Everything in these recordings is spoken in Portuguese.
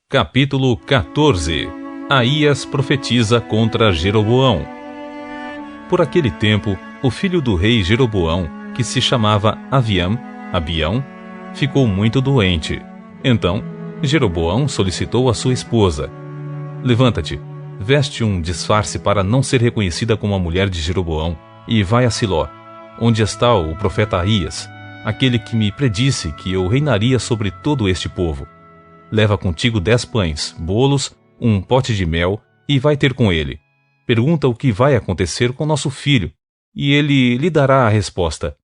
Capítulo 14. Aías profetiza contra Jeroboão. Por aquele tempo, o filho do rei Jeroboão, que se chamava Abião, ficou muito doente. Então, Jeroboão solicitou a sua esposa: "Levanta-te, veste um disfarce para não ser reconhecida como a mulher de Jeroboão, e vai a Siló, onde está o profeta Aías, aquele que me predisse que eu reinaria sobre todo este povo. Leva contigo 10 pães, bolos, um pote de mel, e vai ter com ele. Pergunta o que vai acontecer com nosso filho, e ele lhe dará a resposta."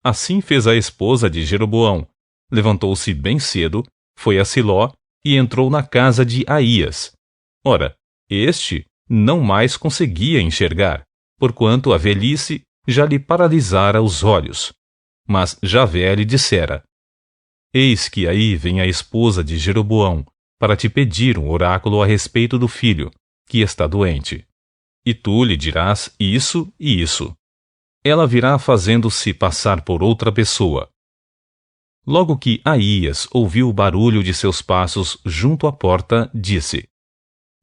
Assim fez a esposa de Jeroboão. Levantou-se bem cedo, foi a Siló e entrou na casa de Aías. Ora, este não mais conseguia enxergar, porquanto a velhice já lhe paralisara os olhos. Mas Javé lhe dissera: "Eis que aí vem a esposa de Jeroboão, para te pedir um oráculo a respeito do filho, que está doente. E tu lhe dirás isso e isso. Ela virá fazendo-se passar por outra pessoa." Logo que Aías ouviu o barulho de seus passos junto à porta, disse: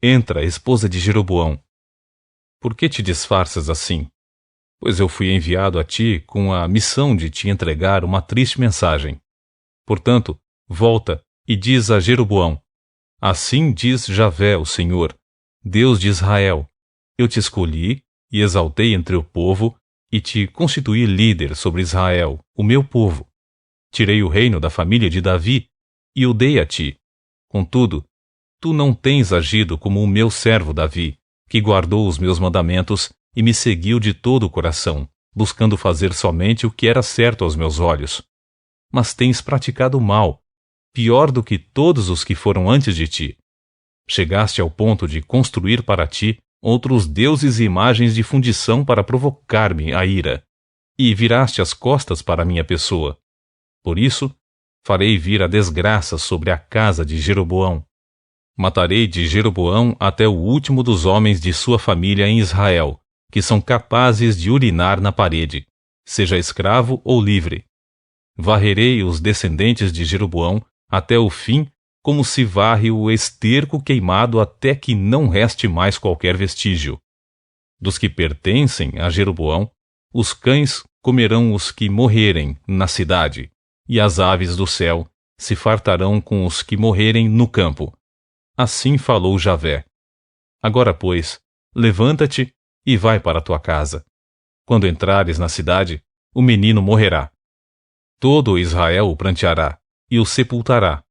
"Entra, esposa de Jeroboão. Por que te disfarças assim? Pois eu fui enviado a ti com a missão de te entregar uma triste mensagem. Portanto, volta e diz a Jeroboão: Assim diz Javé, o Senhor, Deus de Israel: Eu te escolhi e exaltei entre o povo e te constituí líder sobre Israel, o meu povo. Tirei o reino da família de Davi e o dei a ti. Contudo, tu não tens agido como o meu servo Davi, que guardou os meus mandamentos e me seguiu de todo o coração, buscando fazer somente o que era certo aos meus olhos. Mas tens praticado o mal, pior do que todos os que foram antes de ti. Chegaste ao ponto de construir para ti outros deuses e imagens de fundição para provocar-me a ira, e viraste as costas para minha pessoa. Por isso, farei vir a desgraça sobre a casa de Jeroboão. Matarei de Jeroboão até o último dos homens de sua família em Israel, que são capazes de urinar na parede, seja escravo ou livre. Varrerei os descendentes de Jeroboão até o fim, como se varre o esterco queimado até que não reste mais qualquer vestígio. Dos que pertencem a Jeroboão, os cães comerão os que morrerem na cidade, e as aves do céu se fartarão com os que morrerem no campo. Assim falou Javé. Agora, pois, levanta-te e vai para a tua casa. Quando entrares na cidade, o menino morrerá. Todo Israel o pranteará e o sepultará.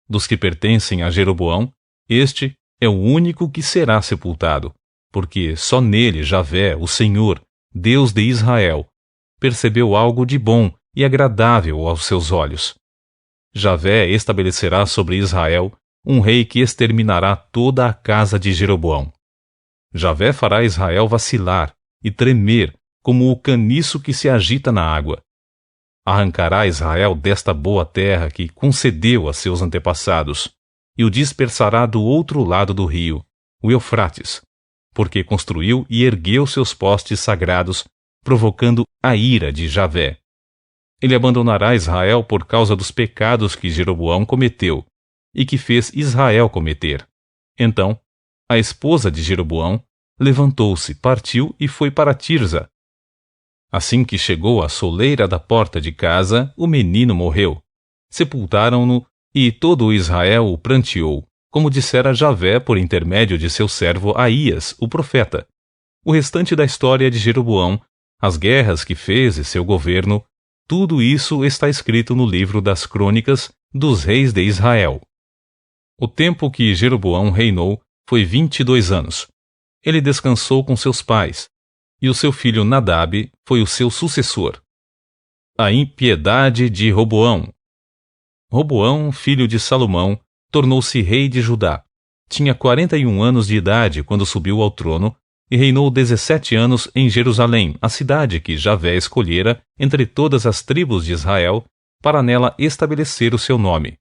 Dos que pertencem a Jeroboão, este é o único que será sepultado, porque só nele Javé, o Senhor, Deus de Israel, percebeu algo de bom e agradável aos seus olhos. Javé estabelecerá sobre Israel um rei que exterminará toda a casa de Jeroboão. Javé fará Israel vacilar e tremer como o caniço que se agita na água. Arrancará Israel desta boa terra que concedeu a seus antepassados, e o dispersará do outro lado do rio, o Eufrates, porque construiu e ergueu seus postes sagrados, provocando a ira de Javé. Ele abandonará Israel por causa dos pecados que Jeroboão cometeu, e que fez Israel cometer. Então, a esposa de Jeroboão levantou-se, partiu e foi para Tirza. Assim que chegou à soleira da porta de casa, o menino morreu. Sepultaram-no, e todo o Israel o pranteou, como dissera Javé por intermédio de seu servo Aías, o profeta. O restante da história de Jeroboão, as guerras que fez e seu governo, tudo isso está escrito no livro das crônicas dos reis de Israel. O tempo que Jeroboão reinou foi 22 anos. Ele descansou com seus pais, e o seu filho Nadab foi o seu sucessor. A impiedade de Roboão. Roboão, filho de Salomão, tornou-se rei de Judá. Tinha 41 anos de idade quando subiu ao trono e reinou 17 anos em Jerusalém, a cidade que Javé escolhera entre todas as tribos de Israel para nela estabelecer o seu nome.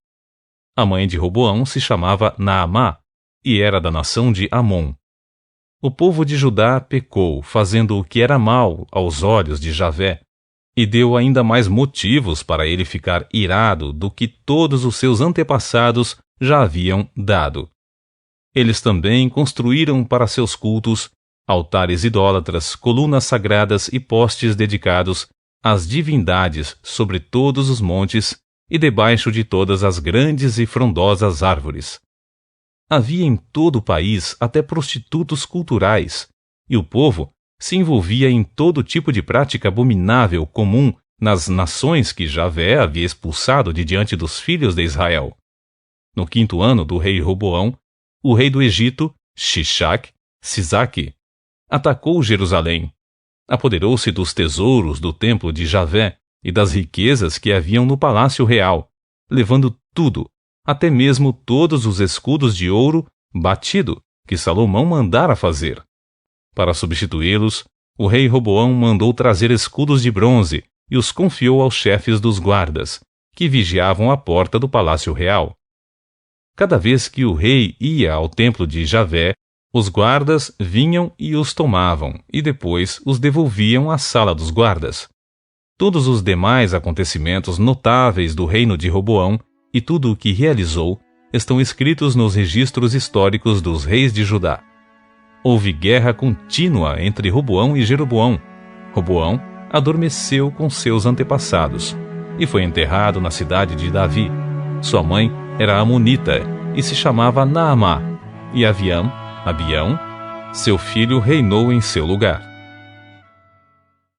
A mãe de Roboão se chamava Naamá e era da nação de Amon. O povo de Judá pecou, fazendo o que era mal aos olhos de Javé, e deu ainda mais motivos para ele ficar irado do que todos os seus antepassados já haviam dado. Eles também construíram para seus cultos altares idólatras, colunas sagradas e postes dedicados às divindades sobre todos os montes e debaixo de todas as grandes e frondosas árvores. Havia em todo o país até prostitutos culturais, e o povo se envolvia em todo tipo de prática abominável comum nas nações que Javé havia expulsado de diante dos filhos de Israel. No 5º ano do rei Roboão, o rei do Egito, Sisaque, atacou Jerusalém, apoderou-se dos tesouros do templo de Javé e das riquezas que haviam no palácio real, levando tudo, até mesmo todos os escudos de ouro batido que Salomão mandara fazer. Para substituí-los, o rei Roboão mandou trazer escudos de bronze e os confiou aos chefes dos guardas, que vigiavam a porta do palácio real. Cada vez que o rei ia ao templo de Javé, os guardas vinham e os tomavam, e depois os devolviam à sala dos guardas. Todos os demais acontecimentos notáveis do reino de Roboão e tudo o que realizou estão escritos nos registros históricos dos reis de Judá. Houve guerra contínua entre Roboão e Jeroboão. Roboão adormeceu com seus antepassados e foi enterrado na cidade de Davi. Sua mãe era amonita e se chamava Naamá, e Abião, seu filho, reinou em seu lugar.